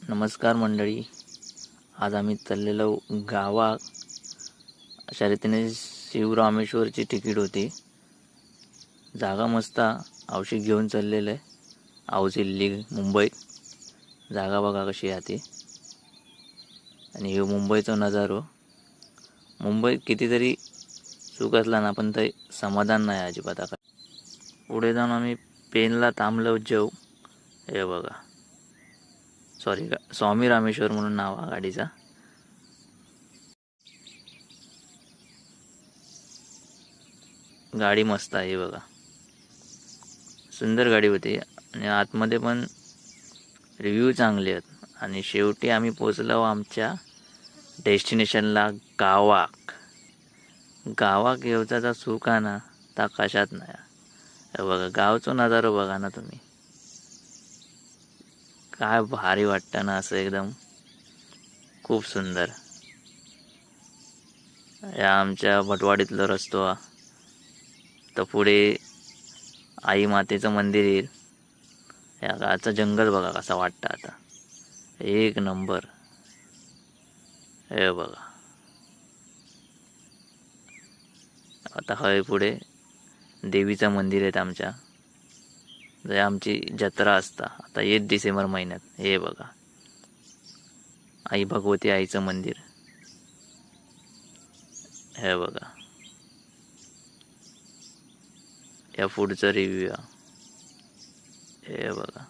नमस्कार मंडळी. आज आम्ही चाललेलो गावा. अशा रीतीने शिवरामेश्वरची तिकीट होती. जागा मस्त. औषध घेऊन चाललेलं आहे. औसिल्ली मुंबई. जागा बघा कशी आहे ती. आणि हे मुंबईचा नजारो. मुंबईत कितीतरी सुख असला ना, पण ते समाधान नाही अजिबात. आता पुढे जाऊन आम्ही पेनला थांबलो जेव. हे बघा, स्वामी रामेश्वर म्हणून नाव आहे गाडीचा. गाडी मस्त आहे बघा. सुंदर गाडी होती आणि आतमध्ये पण रिव्ह्यू चांगले आहेत. आणि शेवटी आम्ही पोचलो आमच्या डेस्टिनेशनला, गावाक. गावाक येवचा सुख आहे ना, ता कशात नाही. हे बघा, गावचा नजारा बघा ना तुम्ही. काय भारी वाटतं ना, असं एकदम खूप सुंदर. या आमच्या भटवाडीतलं रस्तो हा. तर पुढे आई मातेचं मंदिर येईल. या गावाचं जंगल बघा कसा वाटतं आता. एक नंबर. हे बघा, आता हय पुढे देवीचं मंदिर आहे आमच्या. जे आमची जत्रा असता आता 1 डिसेंबर महिन्यात. हे बघा, आई भगवती आईचं मंदिर. हे बघा, या पुढचं रिव्ह्यू. हे बघा,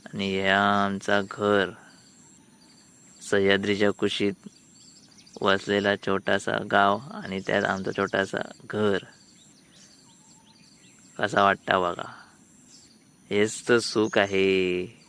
आणि ह्या आमचा घर. सह्याद्रीच्या कुशीत वसलेला छोटासा गाव आणि त्यात आमचं छोटासा घर. कसा वाटता बघा. हेच तर सुख आहे.